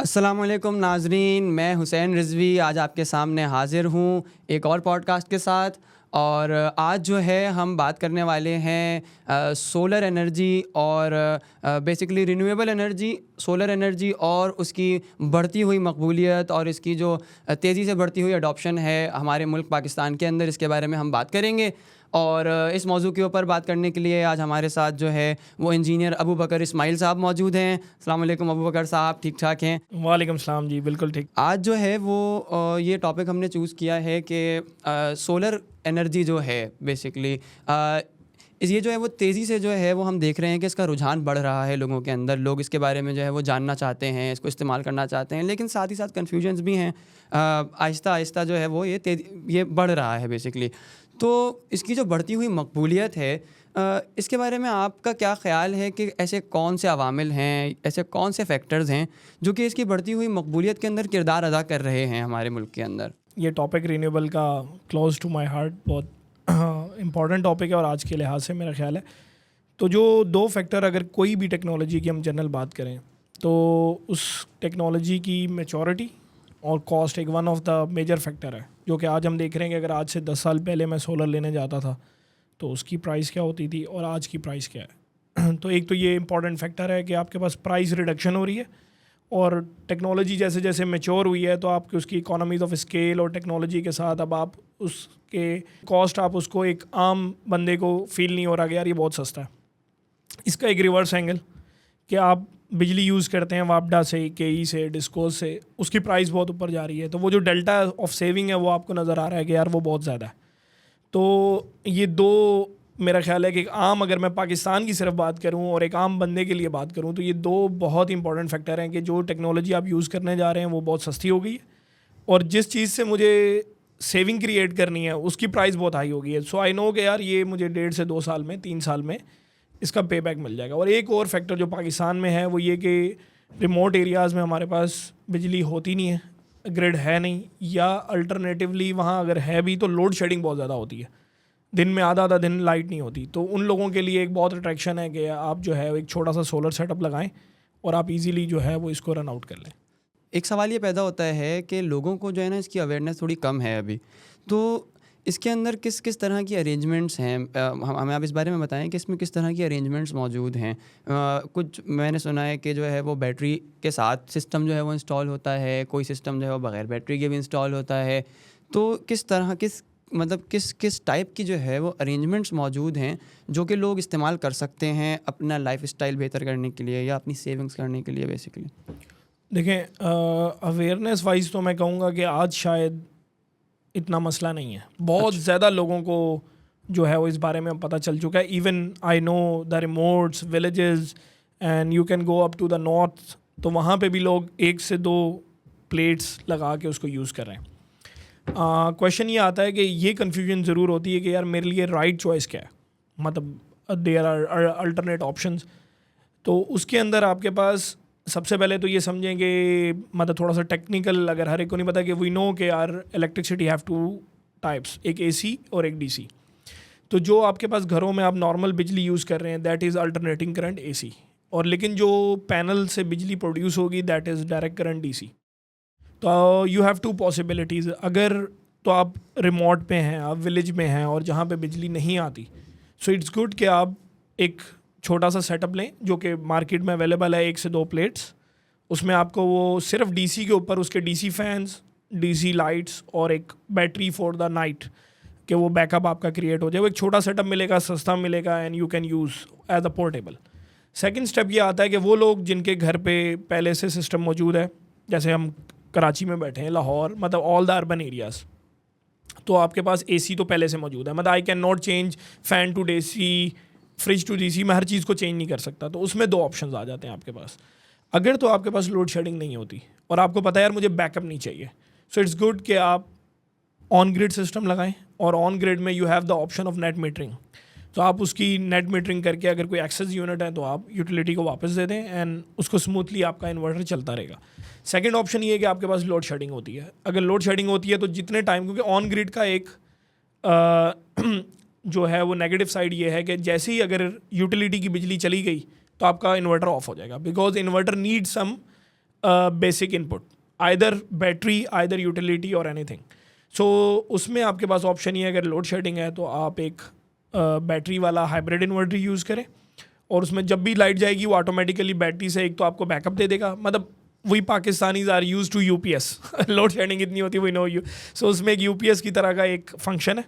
अस्सलामुअलैकुम नाजरीन, मैं हुसैन रिजवी आज आपके सामने हाज़िर हूँ एक और पॉडकास्ट के साथ। और आज जो है हम बात करने वाले हैं सोलर एनर्जी और basically renewable energy, solar energy और उसकी बढ़ती हुई मकबूलियत और इसकी जो तेज़ी से बढ़ती हुई अडॉप्शन है हमारे मुल्क पाकिस्तान के अंदर, इसके बारे में हम बात करेंगे। और इस मौजू के ऊपर बात करने के लिए आज हमारे साथ जो है वो इंजीनियर अबू बकर इस्माइल साहब मौजूद हैं। अस्सलाम वालेकुम अबू बकर साहब, ठीक ठाक हैं? वालेकुम सलाम जी, बिल्कुल ठीक। आज जो है वो ये टॉपिक हमने चूज़ किया है कि सोलर एनर्जी जो है बेसिकली ये जो है वो तेज़ी से जो है वो हम देख रहे हैं कि इसका रुझान बढ़ रहा है लोगों के अंदर। लोग इसके बारे में जो है वो जानना चाहते हैं, इसको इस्तेमाल करना चाहते हैं, लेकिन साथ ही साथ कन्फ्यूजन्स भी हैं। आहिस्ता आहिस्ता जो है वो ये बढ़ रहा है बेसिकली। तो इसकी जो बढ़ती हुई मकबूलियत है, इसके बारे में आपका क्या ख़्याल है कि ऐसे कौन से अवामिल हैं, ऐसे कौन से फैक्टर्स हैं जो कि इसकी बढ़ती हुई मकबूलियत के अंदर किरदार अदा कर रहे हैं हमारे मुल्क के अंदर? ये टॉपिक रिन्यूएबल का क्लोज टू माय हार्ट, बहुत इम्पॉर्टेंट टॉपिक है और आज के लिहाज से मेरा ख्याल है तो जो दो फैक्टर, अगर कोई भी टेक्नोलॉजी की हम जनरल बात करें तो उस टेक्नोलॉजी की मैच्योरिटी और कॉस्ट एक one of the major factor है, जो कि आज हम देख रहे हैं कि अगर आज से 10 साल पहले मैं सोलर लेने जाता था तो उसकी प्राइस क्या होती थी और आज की प्राइस क्या है। तो एक तो ये इंपॉर्टेंट फैक्टर है कि आपके पास प्राइस रिडक्शन हो रही है और टेक्नोलॉजी जैसे जैसे मैच्योर हुई है तो आपकी उसकी इकोनॉमीज ऑफ स्केल और टेक्नोलॉजी के साथ अब आप उसके कॉस्ट, आप उसको एक आम बंदे को फील नहीं हो रहा कि यार ये बहुत सस्ता है। इसका एक रिवर्स एंगल कि आप बिजली यूज़ करते हैं वापडा से, केई से, डिस्कोज से, उसकी प्राइस बहुत ऊपर जा रही है, तो वो जो डेल्टा ऑफ सेविंग है वो आपको नज़र आ रहा है कि यार वो बहुत ज़्यादा है। तो ये दो, मेरा ख्याल है कि एक आम, अगर मैं पाकिस्तान की सिर्फ बात करूं और एक आम बंदे के लिए बात करूं, तो ये दो बहुत इंपॉर्टेंट फैक्टर हैं कि जो टेक्नोलॉजी आप यूज़ करने जा रहे हैं वो बहुत सस्ती हो गई है और जिस चीज़ से मुझे सेविंग क्रिएट करनी है उसकी प्राइस बहुत हाई हो गई है। सो आई नो कि यार ये मुझे 1.5 से 2 साल में, 3 साल में इसका पे बैक मिल जाएगा। और एक और फैक्टर जो पाकिस्तान में है वो ये कि रिमोट एरियाज़ में हमारे पास बिजली होती नहीं है, ग्रिड है नहीं, या अल्टरनेटिवली वहाँ अगर है भी तो लोड शेडिंग बहुत ज़्यादा होती है, दिन में आधा आधा दिन लाइट नहीं होती। तो उन लोगों के लिए एक बहुत अट्रैक्शन है कि आप जो है एक छोटा सा सोलर सेटअप लगाएं और आप इजीली जो है वो इसको रन आउट कर लें। एक सवाल ये पैदा होता है कि लोगों को जो है ना इसकी अवेयरनेस थोड़ी कम है अभी, तो इसके अंदर किस किस तरह की अरेंजमेंट्स हैं? हमें आप इस बारे में बताएं कि इसमें किस तरह की अरेंजमेंट्स मौजूद हैं। कुछ मैंने सुना है कि जो है वो बैटरी के साथ सिस्टम जो है वो इंस्टॉल होता है, कोई सिस्टम जो है वो बग़ैर बैटरी के भी इंस्टॉल होता है। तो किस तरह किस किस टाइप की जो है वो अरेंजमेंट्स मौजूद हैं जो कि लोग इस्तेमाल कर सकते हैं अपना लाइफ स्टाइल बेहतर करने के लिए या अपनी सेविंग्स करने के लिए बेसिकली? देखें, अवेयरनेस वाइज तो मैं कहूँगा कि आज शायद इतना मसला नहीं है। बहुत ज़्यादा लोगों को जो है वो इस बारे में पता चल चुका है। Even I know the remotes villages and you can go up to the north, तो वहाँ पे भी लोग 1 से 2 प्लेट्स लगा के उसको यूज़ कर रहे हैं। क्वेश्चन ये आता है कि ये कन्फ्यूजन ज़रूर होती है कि यार मेरे लिए राइट चॉइस क्या है, मतलब देयर आर अल्टरनेट ऑप्शंस। तो उसके अंदर आपके पास सबसे पहले तो ये समझें कि मतलब थोड़ा सा टेक्निकल, अगर हर एक को नहीं पता, कि वी नो कि यार इलेक्ट्रिसिटी हैव 2 टाइप्स, एक AC और एक DC। तो जो आपके पास घरों में आप नॉर्मल बिजली यूज़ कर रहे हैं that is alternating current AC, और लेकिन जो पैनल से बिजली प्रोड्यूस होगी that is direct current DC। तो यू हैव 2 पॉसिबिलिटीज़। अगर तो आप रिमोट पे हैं, आप विलेज में हैं और जहाँ पे बिजली नहीं आती, सो इट्स गुड कि आप एक छोटा सा सेटअप लें जो कि मार्केट में अवेलेबल है, 1 से 2 प्लेट्स। उसमें आपको वो सिर्फ DC के ऊपर उसके DC फैंस, DC लाइट्स और एक बैटरी फॉर द नाइट, कि वो बैकअप आपका क्रिएट हो जाए। वो एक छोटा सेटअप मिलेगा, सस्ता मिलेगा and you can use as a portable. Second step ये आता है कि वो लोग जिनके घर पे पहले से सिस्टम मौजूद है, जैसे हम कराची में बैठे हैं, लाहौर, मतलब ऑल द अर्बन एरियाज़, तो आपके पास AC तो पहले से मौजूद है। मतलब I can not change fan to DC, fridge to DC, मैं हर चीज़ को चेंज नहीं कर सकता। तो उसमें 2 ऑप्शंस आ जाते हैं आपके पास। अगर तो आपके पास लोड शेडिंग नहीं होती और आपको पता है यार मुझे बैकअप नहीं चाहिए, सो इट्स गुड कि आप ऑन ग्रिड सिस्टम लगाएं, और ऑन ग्रिड में you have the option of net metering. तो आप उसकी नेट मीटरिंग करके अगर कोई एक्सेस यूनिट है तो आप यूटिलिटी को वापस दे दें एंड उसको स्मूथली आपका इन्वर्टर चलता रहेगा। सेकंड ऑप्शन ये है कि आपके पास लोड शेडिंग होती है। अगर लोड शेडिंग होती है तो जितने टाइम, क्योंकि ऑन ग्रिड का एक जो है वो नेगेटिव साइड ये है कि जैसे ही अगर यूटिलिटी की बिजली चली गई तो आपका इन्वर्टर ऑफ हो जाएगा, because inverter need some basic input, either battery, either utility और एनीथिंग. सो उसमें आपके पास ऑप्शन ये है, अगर लोड शेडिंग है तो आप एक बैटरी वाला हाइब्रिड इन्वर्टर यूज़ करें, और उसमें जब भी लाइट जाएगी वो ऑटोमेटिकली बैटरी से एक तो आपको बैकअप दे देगा. मतलब वही Pakistanis are used to UPS, load shedding इतनी होती है, वी नो यू. सो उसमें एक यूपीएस की तरह का एक फंक्शन है,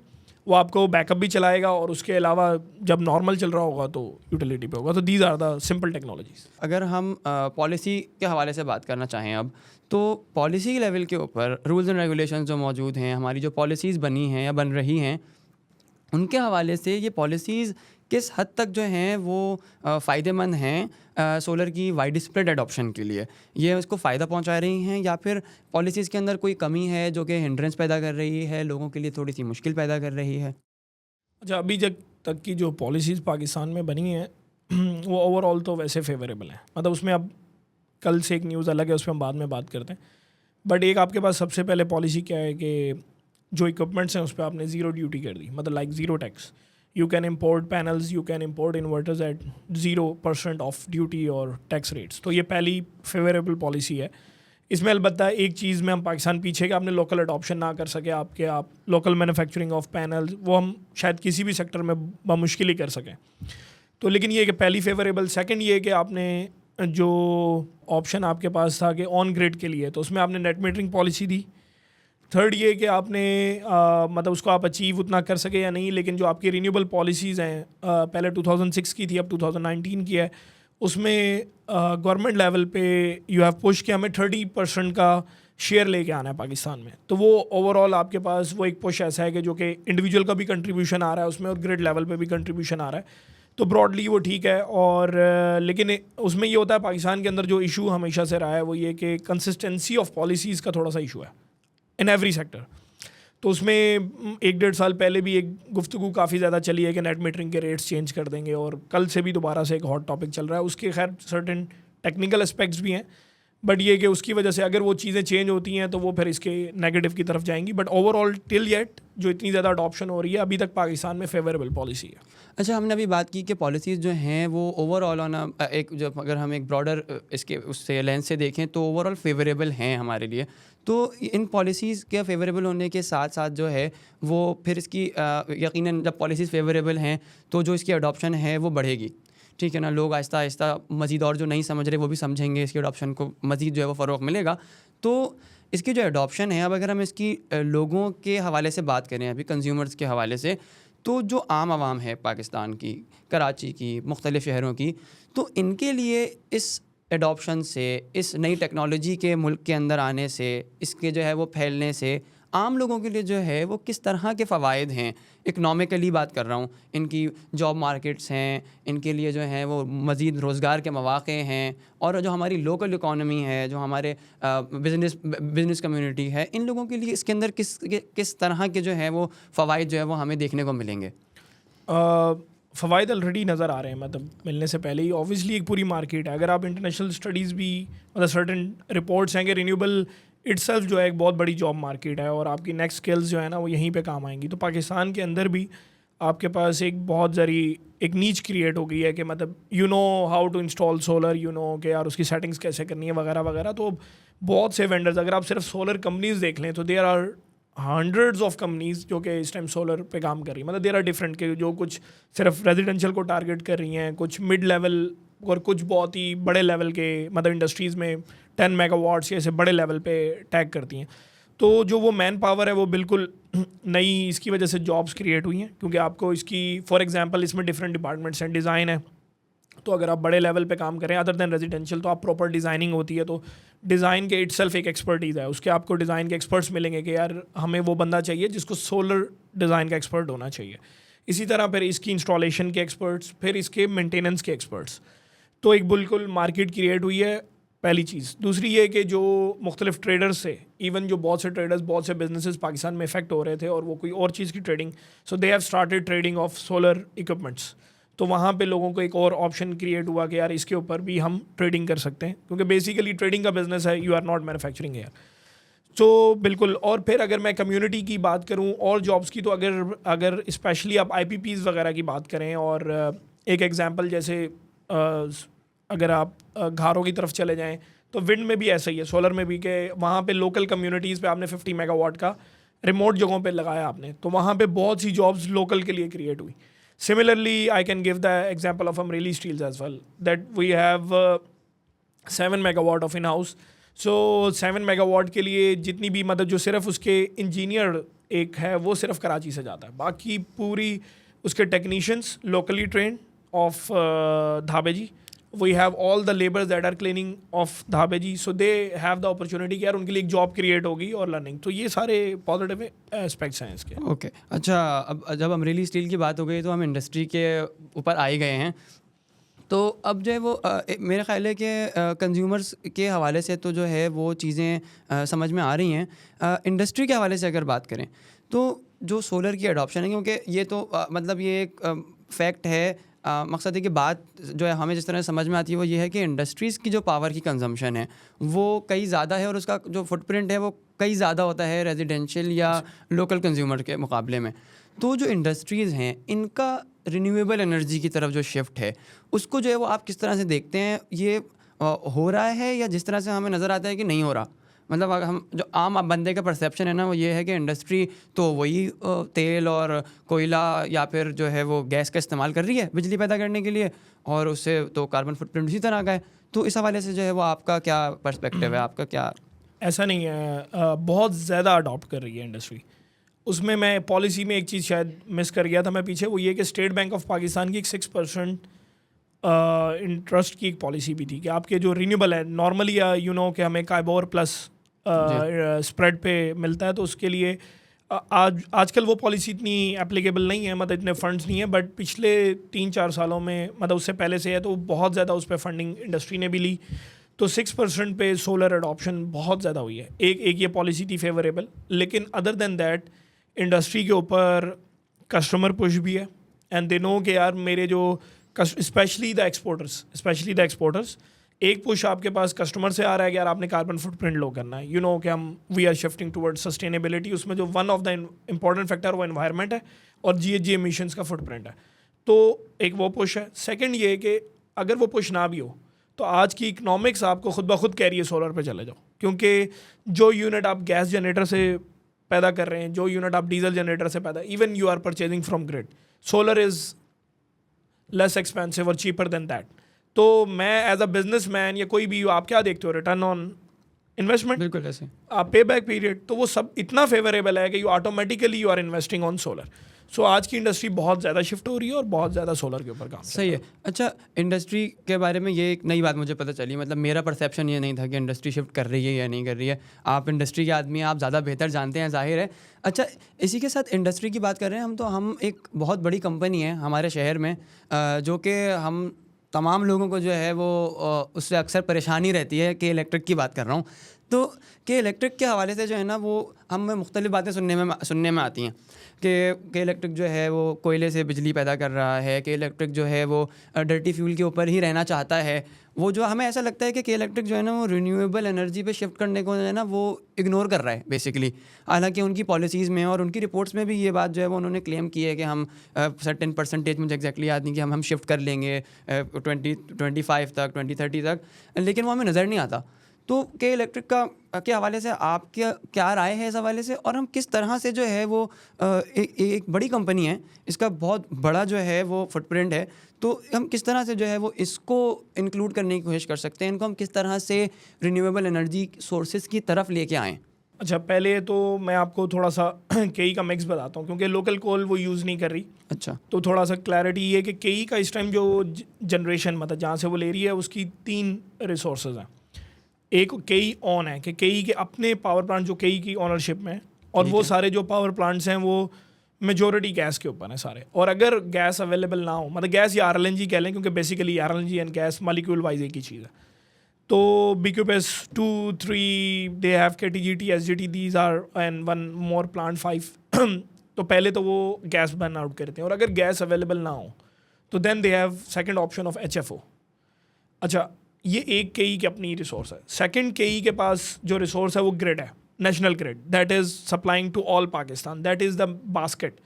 वो आपको बैकअप भी चलाएगा, और उसके अलावा जब नॉर्मल चल रहा होगा तो यूटिलिटी पे होगा. तो these are the simple technologies. अगर हम पॉलिसी के हवाले से बात करना चाहें अब, तो पॉलिसी लेवल के ऊपर रूल्स एंड रेगुलेशंस जो मौजूद हैं, हमारी जो पॉलिसीज़ बनी हैं या बन रही हैं, उनके हवाले से ये पॉलिसीज़ किस हद तक जो हैं वो फ़ायदेमंद हैं सोलर की वाइड स्प्रेड एडॉप्शन के लिए? ये उसको फ़ायदा पहुंचा रही हैं, या फिर पॉलिसीज़ के अंदर कोई कमी है जो कि हिंड्रेंस पैदा कर रही है, लोगों के लिए थोड़ी सी मुश्किल पैदा कर रही है? अच्छा, अभी जब तक की जो पॉलिसीज़ पाकिस्तान में बनी हैं वो ओवरऑल तो वैसे फेवरेबल हैं. मतलब उसमें अब कल से एक न्यूज़ अलग है, उस पर हम बाद में बात करते हैं. बट एक आपके पास सबसे पहले पॉलिसी क्या है कि जो इक्विपमेंट्स हैं उस पर आपने ज़ीरो ड्यूटी कर दी, मतलब like zero tax. You can import panels, you can import inverters at 0% of duty और टैक्स रेट्स. तो ये पहली फेवरेबल पॉलिसी है. इसमें अलबत्ता एक चीज़ में हम पाकिस्तान पीछे कि आपने लोकल अडॉप्शन ना कर सके, आप लोकल मैन्युफैक्चरिंग ऑफ पैनल्स वो हम शायद किसी भी सेक्टर में बमुश्किल ही कर सकें. तो लेकिन ये कि पहली फेवरेबल. सेकंड ये कि आपने जो ऑप्शन आपके पास था कि ऑन ग्रिड के लिए, तो उसमें आपने नेट मीटरिंग पॉलिसी दी. थर्ड ये कि आपने मतलब उसको आप अचीव उतना कर सके या नहीं, लेकिन जो आपकी रिन्यूएबल पॉलिसीज़ हैं, पहले 2006 की थी, अब 2019 की है, उसमें गवर्नमेंट लेवल पे यू हैव पुश कि हमें 30% का शेयर लेके आना है पाकिस्तान में. तो वो ओवरऑल आपके पास वो एक पुश ऐसा है कि जो कि इंडिविजुअल का भी कंट्रीब्यूशन आ रहा है उसमें, और ग्रिड लेवल पे भी कंट्रीब्यूशन आ रहा है. तो ब्रॉडली वो ठीक है. और लेकिन उसमें ये होता है पाकिस्तान के अंदर जो इशू हमेशा से रहा है वो ये कि कंसिस्टेंसी ऑफ पॉलिसीज़ का थोड़ा सा इशू है इन एवरी सेक्टर. तो उसमें 1-1.5 साल पहले भी एक गुफ्तगू काफ़ी ज़्यादा चली है कि नेट मीटरिंग के रेट्स चेंज कर देंगे, और कल से भी दोबारा से एक हॉट टॉपिक चल रहा है. उसके खैर सर्टेन टेक्निकल एस्पेक्ट्स भी हैं, बट ये कि उसकी वजह से अगर वो चीज़ें चेंज होती हैं तो वो फिर इसके नेगेटिव की तरफ जाएंगी. बट ओवरऑल टिल येट जो इतनी ज़्यादा अडॉप्शन हो रही है, अभी तक पाकिस्तान में फेवरेबल पॉलिसी है. अच्छा, हमने अभी बात की कि पॉलिसीज़ जो हैं वो ओवरऑल ऑन एक, जब अगर हम एक ब्रॉडर इसके उससे लेंस से देखें तो ओवरऑल फेवरेबल हैं हमारे लिए. तो इन पॉलिसीज़ के फेवरेबल होने के साथ साथ जो है वो फिर इसकी यकीनन जब पॉलिसीज़ फेवरेबल हैं तो जो इसकी अडॉप्शन है वो बढ़ेगी. ठीक है ना, लोग आहिस्ता आहिस्ता मज़ीद, और जो नहीं समझ रहे वो भी समझेंगे, इसकी अडॉप्शन को मज़ीद जो है वो फ़रोग़ मिलेगा. तो इसकी जो अडॉप्शन है, अब अगर हम इसकी लोगों के हवाले से बात करें, अभी कंज्यूमर्स के हवाले से, तो जो आम आवाम है पाकिस्तान की, कराची की, मुख्तलिफ़ शहरों की, तो इनके लिए इस एडॉप्शन से, इस नई टेक्नोलॉजी के मुल्क के अंदर आने से, इसके जो है वो फैलने से आम लोगों के लिए जो है वो किस तरह के फ़वाइद हैं? इकनॉमिकली बात कर रहा हूँ, इनकी जॉब मार्केट्स हैं, इनके लिए जो है वो मज़ीद रोज़गार के मौक़े हैं, और जो हमारी लोकल इकॉनमी है, जो हमारे बिज़नेस कम्युनिटी है, इन लोगों के लिए इसके अंदर किस तरह के जो है वो फ़वाइद जो है वो हमें देखने को मिलेंगे? फ़वाइद ऑलरेडी नज़र आ रहे हैं, मतलब मिलने से पहले ही. ऑब्वियसली एक पूरी मार्केट है. अगर आप इंटरनेशनल स्टडीज़ भी, मतलब सर्टेन रिपोर्ट्स हैं कि रिन्यूएबल इटसेल्फ जो है एक बहुत बड़ी जॉब मार्केट है, और आपकी नेक्स्ट स्किल्स जो है ना वो यहीं पे काम आएंगी. तो पाकिस्तान के अंदर भी आपके पास एक बहुत ज़री एक नीच क्रिएट हो गई है कि मतलब you know how to install solar, you know कि यार उसकी सेटिंग्स कैसे करनी है वगैरह वगैरह. तो बहुत से वेंडर्स, अगर आप सिर्फ सोलर कंपनीज देख लें तो there are hundreds of companies जो कि इस टाइम सोलर पे काम कर रही हैं. मतलब देयर आर डिफरेंट के जो कुछ सिर्फ रेजिडेंशियल को टारगेट कर रही हैं, कुछ मिड लेवल, और कुछ बहुत ही बड़े लेवल के, मतलब इंडस्ट्रीज़ में 10 मेगावाट्स ऐसे बड़े लेवल पे टैग करती हैं. तो जो वो मैन पावर है वो बिल्कुल नई, इसकी वजह से जॉब्स क्रिएट हुई हैं. क्योंकि आपको इसकी फॉर एग्जांपल इसमें डिफरेंट डिपार्टमेंट्स हैं, डिज़ाइन है, तो अगर आप बड़े लेवल पे काम करें अदर दैन रेजिडेंशियल, तो आप प्रॉपर डिज़ाइनिंग होती है, तो डिज़ाइन के इटसेल्फ एक एक्सपर्टीज़ है. उसके आपको डिज़ाइन के एक्सपर्ट्स मिलेंगे कि यार हमें वो बंदा चाहिए जिसको सोलर डिज़ाइन का एक्सपर्ट होना चाहिए. इसी तरह फिर इसकी इंस्टॉलेशन के एक्सपर्ट्स, फिर इसके मेंटेनेंस के एक्सपर्ट्स. तो एक बिल्कुल मार्केट क्रिएट हुई है, पहली चीज़. दूसरी ये कि जो मुख्तलिफ ट्रेडर्स से, इवन जो बहुत से ट्रेडर्स, बहुत से बिजनेसेस पाकिस्तान में इफेक्ट हो रहे थे और वो कोई और चीज़ की trading, so they have started trading of solar equipments. तो वहाँ पे लोगों को एक और ऑप्शन क्रिएट हुआ कि यार इसके ऊपर भी हम ट्रेडिंग कर सकते हैं, क्योंकि बेसिकली ट्रेडिंग का बिजनेस है, यू आर नॉट मैन्युफैक्चरिंग यार. तो बिल्कुल. और फिर अगर मैं कम्युनिटी की बात करूँ और जॉब्स की, तो अगर स्पेशली आप IPPs वगैरह की बात करें, और एक एग्जांपल जैसे अगर आप घारों की तरफ चले जाएं तो विंड में भी ऐसा ही है, सोलर में भी, कि वहाँ पे लोकल कम्युनिटीज़ पे आपने 50 मेगावाट का रिमोट जगहों पे लगाया आपने, तो वहाँ पे बहुत सी जॉब्स लोकल के लिए क्रिएट हुई. Similarly, I can give the example of Amreli Steels as well, that we have 7 megawatt of in-house. So 7 megawatt के लिए जितनी भी मतलब जो सिर्फ उसके इंजीनियर एक है वो सिर्फ कराची से जाता है, बाकी पूरी उसके technicians locally trained of Dhabeji. We have all the laborers that are cleaning of Dhabeji, so they have the opportunity कि यार उनके लिए एक जॉब क्रिएट होगी और लर्निंग. तो ये सारे पॉजिटिव एस्पेक्ट्स हैं इसके. ओके अच्छा, अब जब अमरेली स्टील की बात हो गई तो हम इंडस्ट्री के ऊपर आ ही गए हैं. तो अब जो है वो मेरा ख्याल है कि कंज्यूमर्स के हवाले से तो जो है वो चीज़ें समझ में आ रही हैं. इंडस्ट्री के हवाले से अगर बात करें तो जो सोलर की अडॉप्शन है, क्योंकि ये तो मतलब ये एक फैक्ट है, मकसद है कि बात जो है हमें जिस तरह समझ में आती है वो ये है कि इंडस्ट्रीज़ की जो पावर की कंजम्पशन है वो कई ज़्यादा है और उसका जो फुटप्रिंट है वो कई ज़्यादा होता है रेजिडेंशियल या लोकल कंज्यूमर के मुकाबले में. तो जो इंडस्ट्रीज़ हैं इनका रिन्यूएबल एनर्जी की तरफ जो शिफ्ट है उसको जो है वो आप किस तरह से देखते हैं? ये हो रहा है या जिस तरह से हमें नज़र आता है कि नहीं हो रहा? मतलब अगर हम जो आम बंदे का परसेप्शन है ना वो ये है कि इंडस्ट्री तो वही तेल और कोयला या फिर जो है वो गैस का इस्तेमाल कर रही है बिजली पैदा करने के लिए, और उससे तो कार्बन फुटप्रिंट उसी तरह का है. तो इस हवाले से जो है वो आपका क्या पर्सपेक्टिव है, आपका क्या? ऐसा नहीं है, बहुत ज़्यादा अडॉप्ट कर रही है इंडस्ट्री. उसमें मैं पॉलिसी में एक चीज़ शायद मिस कर गया था मैं पीछे, वो ये कि स्टेट बैंक ऑफ पाकिस्तान की एक 6% इंटरेस्ट की एक पॉलिसी भी थी कि आपके जो रिन्यूएबल है नॉर्मली यू नो कि हमें काइबोर प्लस स्प्रेड पे मिलता है, तो उसके लिए आजकल वो पॉलिसी इतनी एप्लीकेबल नहीं है, मतलब इतने फंड्स नहीं है, बट पिछले 3-4 सालों में मतलब उससे पहले से है तो बहुत ज़्यादा उस पर फंडिंग इंडस्ट्री ने भी ली. तो 6% पे सोलर अडॉप्शन बहुत ज़्यादा हुई है. एक ये पॉलिसी थी फेवरेबल, लेकिन अदर देन दैट इंडस्ट्री के ऊपर कस्टमर पुश भी है. एंड दे नो कि यार मेरे जो स्पेशली द एक्सपोर्टर्स एक पुश आपके पास कस्टमर से आ रहा है कि यार आपने कार्बन फुटप्रिंट लो करना है. यू नो कि हम we are shifting towards sustainability. उसमें जो one of the important factor वो एनवायरनमेंट है और GHG एमिशंस का फुटप्रिंट है. तो एक वो पुश है. सेकंड ये कि अगर वो पुश ना भी हो तो आज की इकनॉमिक्स आपको खुद ब खुद कह रही है सोलर पे चले जाओ, क्योंकि जो यूनिट आप गैस जनरेटर से पैदा कर रहे हैं, जो यूनिट आप डीजल जनरेटर से पैदा, even you are purchasing from grid, solar is less expensive और चीपर देन दैट. तो मैं एज अ बिजनेस मैन या कोई भी आप क्या देखते हो, रिटर्न ऑन इन्वेस्टमेंट, बिल्कुल ऐसे आप पे बैक पीरियड, तो वो सब इतना फेवरेबल है कि you automatically you are investing on solar. So आज की इंडस्ट्री बहुत ज़्यादा शिफ्ट हो रही है और बहुत ज़्यादा सोलर के ऊपर काम. सही है. अच्छा, इंडस्ट्री के बारे में ये एक नई बात मुझे पता चली, मतलब मेरा परसेप्शन ये नहीं था कि इंडस्ट्री शिफ्ट कर रही है या नहीं कर रही है. आप इंडस्ट्री के आदमी हैं, आप ज़्यादा बेहतर जानते हैं, जाहिर है. अच्छा, इसी के साथ इंडस्ट्री की बात कर रहे हैं हम, तो हम एक बहुत बड़ी कंपनी है हमारे शहर में जो कि हम तमाम लोगों को जो है वो उससे अक्सर परेशानी रहती है कि इलेक्ट्रिक की बात कर रहा हूँ. तो कि इलेक्ट्रिक के हवाले से जो है ना वो हमें मुख्तलिफ बातें सुनने में आती हैं कि इलेक्ट्रिक जो है वो कोयले से बिजली पैदा कर रहा है, कि इलेक्ट्रिक जो है वो डर्टी फ्यूल के ऊपर ही रहना चाहता है. वो जो हमें ऐसा लगता है कि इलेक्ट्रिक जो है ना वो रिन्यूएबल एनर्जी पे शिफ्ट करने को जो है ना वो इग्नोर कर रहा है बेसिकली. हालांकि उनकी पॉलिसीज़ में और उनकी रिपोर्ट्स में भी ये बात जो है वो उन्होंने क्लेम की है कि हम सर्टेन परसेंटेज, मुझे एग्जैक्टली याद नहीं कि हम शिफ्ट कर लेंगे 2025 तक, 2030 तक, लेकिन वो हमें नज़र नहीं आता. तो के इलेक्ट्रिक का के हवाले से आपकी क्या राय है इस हवाले से, और हम किस तरह से जो है वो एक बड़ी कंपनी है, इसका बहुत बड़ा जो है वो फुटप्रिंट है, तो हम किस तरह से जो है वो इसको इंक्लूड करने की कोशिश कर सकते हैं, इनको हम किस तरह से रिन्यूएबल एनर्जी सोर्सेज की तरफ लेके आएँ? अच्छा, पहले तो मैं आपको थोड़ा सा केई का मिक्स बताता हूँ, क्योंकि लोकल कोल वो यूज़ नहीं कर रही. अच्छा, तो थोड़ा सा क्लैरिटी ये कि केई का इस टाइम जो जनरेशन मतलब जहाँ से वो ले रही है उसकी 3 रिसोर्सेज हैं. एक केई ऑन है कि केई के अपने पावर प्लांट जो केई की ऑनरशिप में, और वो सारे जो पावर प्लांट्स हैं वो मेजॉरिटी गैस के ऊपर हैं सारे. और अगर गैस अवेलेबल ना हो, मतलब गैस या RLNG कह लें, क्योंकि basically RLNG and gas molecule wise एक ही चीज़ है. तो BQPS 2, 3 they have KTGT, SGT, these are and one more plant 5. तो पहले तो वो गैस बर्न आउट करते हैं, और अगर गैस अवेलेबल ना हो तो then they have second option of HFO. अच्छा, ये एक केई की अपनी रिसोर्स है. सेकंड केई के पास जो रिसोर्स है वो ग्रिड है, national grid, that is supplying to all Pakistan, that is the basket.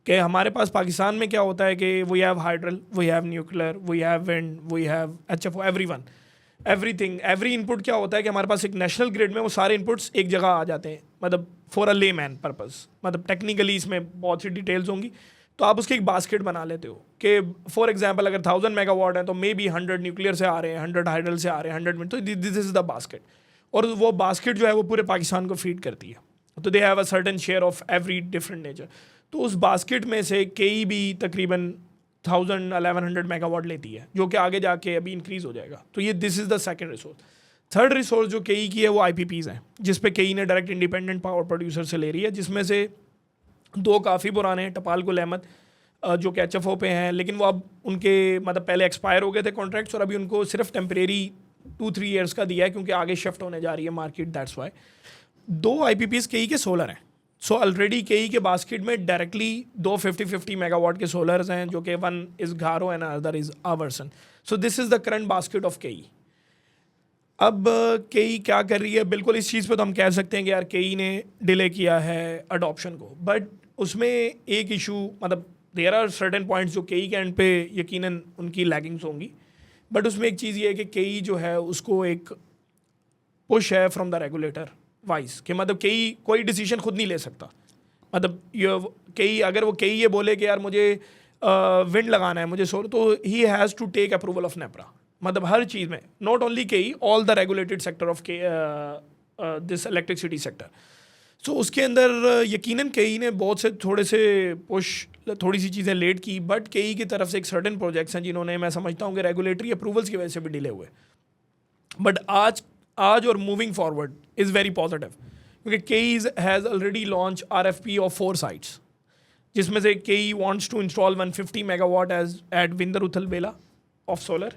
कि हमारे पास पाकिस्तान में क्या होता है कि we have hydel, we have nuclear, we have wind, we have HFO, everyone. Every input क्या होता है कि हमारे पास एक नेशनल ग्रिड में वो सारे इनपुट्स एक जगह आ जाते हैं, मतलब फॉर अ ले मैन पर्पज़, मतलब टेक्निकली इसमें बहुत सी डिटेल्स होंगी, तो आप उसकी एक बास्केट बना लेते हो कि फॉर एग्जांपल अगर 1000 मेगावाट है तो मे बी 100 न्यूक्लियर से आ रहे हैं, 100 हाइडल से आ रहे हैं, 100 विंड, तो दिस इज़ द बास्केट। और वो बास्केट जो है वो पूरे पाकिस्तान को फीड करती है, तो they have a certain share of every different nature. तो उस बास्केट में से कई भी तकरीबन 1100 मेगावाट लेती है, जो कि आगे जाके अभी इंक्रीज़ हो जाएगा। तो ये this is the second resource. Third resource जो कई की है वो IPPs हैं, जिस पे कई ने डायरेक्ट इंडिपेंडेंट पावर प्रोड्यूसर से ले रही है, जिसमें से 2 काफ़ी पुराने हैं, टपाल गुल अहमद जो कि HFO पे हैं, लेकिन वो अब उनके मतलब पहले एक्सपायर हो गए थे कॉन्ट्रैक्ट्स, और अभी उनको सिर्फ टेम्परेरी 2-3 ईयर्स का दिया है क्योंकि आगे शिफ्ट होने जा रही है मार्केट, दैट्स वाई। 2 IPPs कई के सोलर हैं, सो ऑलरेडी कई के बास्केट में डायरेक्टली 2 50-50 मेगावाट के सोलर्स हैं, जो कि one is Gharo and other is आवर्सन। So this is the current basket of KE. अब कई क्या कर रही है, बिल्कुल इस चीज़ पे तो हम कह सकते हैं कि यार कई ने डिले किया है अडॉप्शन को, बट उसमें एक इशू, मतलब देयर आर सर्टेन पॉइंट्स जो कई के एंड पे यकीनन उनकी लैगिंग्स होंगी, बट उसमें एक चीज़ ये है कि कई जो है उसको एक पुश है फ्रॉम द रेगुलेटर वाइज, कि मतलब कई कोई डिसीजन खुद नहीं ले सकता। मतलब ये कई अगर वो कई ये बोले कि यार मुझे विंड लगाना है, मुझे सोलर, तो he has to take approval of NEPRA. मतलब हर चीज़ में, not only KE, all the regulated sector of this electricity sector. So उसके अंदर यकीनन कई ने बहुत से थोड़े से थोड़ी सी चीज़ें लेट की, बट कई की तरफ से एक सर्टेन प्रोजेक्ट्स हैं जिन्होंने, मैं समझता हूँ कि रेगुलेटरी अप्रूवल्स की वजह से भी डिले हुए, बट आज और moving forward is very positive, क्योंकि KE has already launch RFP of 4 sites, जिसमें से KE wants to install 150 megawatt as at Winder Uthal Bela of solar,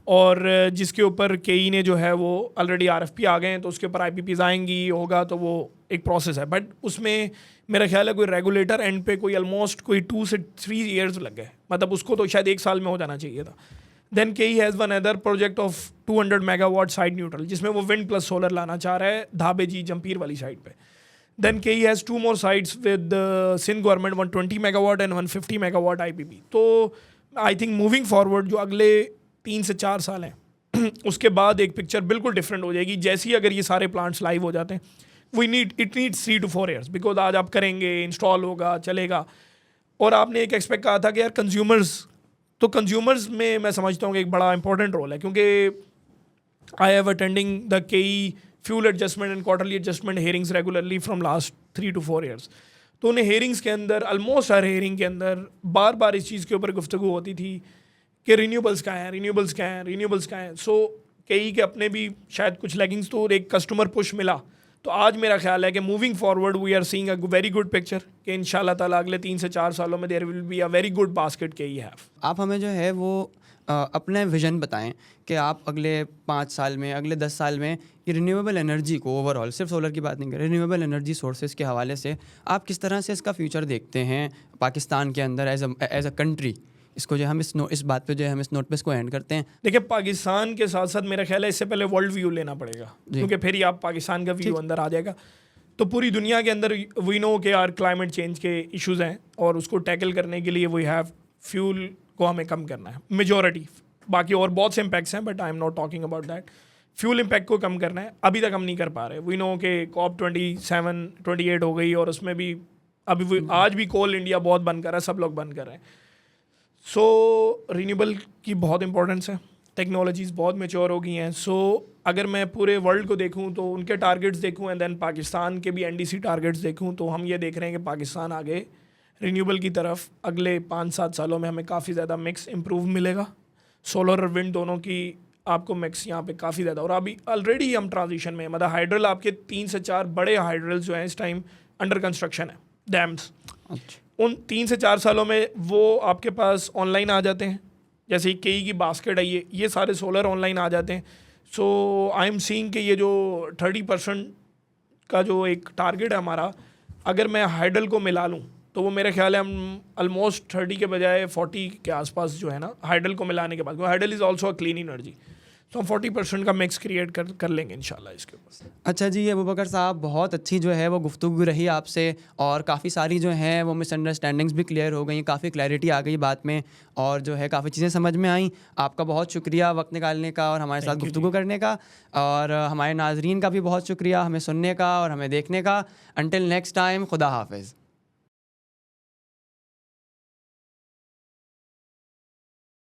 और जिसके ऊपर कई ने जो है वो ऑलरेडी RFP आ गए हैं, तो उसके ऊपर IPPs आएंगी, होगा, तो वो एक प्रोसेस है। बट उसमें मेरा ख्याल है कोई रेगुलेटर एंड पे कोई ऑलमोस्ट कोई 2 से 3 ईयर्स लग गए, मतलब उसको तो शायद 1 साल में हो जाना चाहिए था। Then KE has one other project of 200 megawatt side neutral, जिसमें वो विंड प्लस सोलर लाना चाह रहा है धाबे जी जंपीर वाली साइड पे। Then KE has 2 more sites with Sindh government 120 megawatt and 150 megawatt IPP। तो आई थिंक मूविंग फॉरवर्ड जो अगले 3 से 4 साल हैं उसके बाद एक पिक्चर बिल्कुल डिफरेंट हो जाएगी। जैसे ही अगर ये सारे प्लांट्स लाइव हो जाते हैं, it needs 3 to 4 years, because आज आप करेंगे, इंस्टॉल होगा, चलेगा। और आपने एक एक्सपेक्ट कहा था कि यार कंज्यूमर्स में मैं समझता हूँ कि एक बड़ा इंपॉर्टेंट रोल है, क्योंकि आई हैव अटेंडिंग द कई fuel adjustment and quarterly adjustment hearings regularly from last 3 to 4 years। तो उन्हें हेयरिंग्स के अंदर, ऑलमोस्ट हर हेयरिंग के अंदर बार बार इस चीज़ के ऊपर गुफ्तगू होती थी कि रिन्यूएबल्स का है। सो कई के अपने भी शायद कुछ लैगिंग्स, तो एक कस्टमर पुश मिला। तो आज मेरा ख्याल है कि moving forward we are seeing a very good picture, कि इंशाल्लाह ताला अगले 3 से 4 सालों में there will be a very good basket के ही हैव। आप हमें जो है वो अपने विजन बताएं कि आप अगले 5 साल में, अगले 10 साल में ये रिन्यूएबल एनर्जी को ओवरऑल, सिर्फ सोलर की बात नहीं कर रहे, रिन्यूएबल एनर्जी सोर्सेज के हवाले से आप किस तरह से इसका फ्यूचर देखते हैं पाकिस्तान के अंदर एज अ कंट्री। इसको जो हम इस बात पे जो है हम इस नोट पे इसको एंड करते हैं। देखिए, पाकिस्तान के साथ साथ मेरा ख्याल है इससे पहले वर्ल्ड व्यू लेना पड़ेगा, क्योंकि फिर ही आप पाकिस्तान का व्यू अंदर आ जाएगा। तो पूरी दुनिया के अंदर वी नो के यार क्लाइमेट चेंज के इश्यूज हैं, और उसको टैकल करने के लिए वी हैव फ्यूल को हमें कम करना है, मेजॉरिटी। बाकी और बहुत से इम्पैक्ट्स हैं, but I am not talking about that. Fuel impact को कम करना है, अभी तक हम नहीं कर पा रहे। वी नो के COP27-28 हो गई, और उसमें भी अभी आज भी कोल इंडिया बहुत बंद कर रहा है, सब लोग बंद कर रहे हैं। सो रिन्यूएबल की बहुत इंपॉर्टेंस है, टेक्नोलॉजीज़ बहुत मेच्योर हो गई हैं। सो अगर मैं पूरे वर्ल्ड को देखूं तो उनके टारगेट्स देखूं, एंड देन पाकिस्तान के भी NDC टारगेट्स देखूं, तो हम ये देख रहे हैं कि पाकिस्तान आगे रिन्यूएबल की तरफ अगले 5-7 सालों में हमें काफ़ी ज़्यादा मिक्स इम्प्रूव मिलेगा। सोलर और विंड दोनों की आपको मिक्स यहाँ पे काफ़ी ज़्यादा, और अभी ऑलरेडी हम ट्रांजिशन में, मतलब हाइड्रल आपके 3 से 4 बड़े हाइड्रल्स जो हैं इस टाइम अंडर कंस्ट्रक्शन है, डैम्स। उन 3 से 4 सालों में वो आपके पास ऑनलाइन आ जाते हैं, जैसे कई की बास्केट है, ये सारे सोलर ऑनलाइन आ जाते हैं। सो आई एम सीइंग कि ये जो 30% का जो एक टारगेट है हमारा, अगर मैं हाइडल को मिला लूँ तो वो मेरे ख्याल है हम ऑलमोस्ट 30 के बजाय 40 के आसपास जो है ना, हाइडल को मिलाने के बाद, hydel is also a clean energy. तो हम 40% का मिक्स क्रिएट कर लेंगे इंशाल्लाह इसके ऊपर। अच्छा जी, अबू बकर साहब, बहुत अच्छी जो है वो गुफ्तगू रही आपसे, और काफ़ी सारी जो हैं वो मिसअंडरस्टैंडिंग्स भी क्लियर हो गई, काफ़ी क्लैरिटी आ गई बात में, और जो है काफ़ी चीज़ें समझ में आई। आपका बहुत शुक्रिया वक्त निकालने का और हमारे साथ गुफ्तगू करने का, और हमारे नाजरीन का भी बहुत शुक्रिया हमें सुनने का और हमें देखने का। अंटिल नेक्स्ट टाइम, खुदा हाफिज़।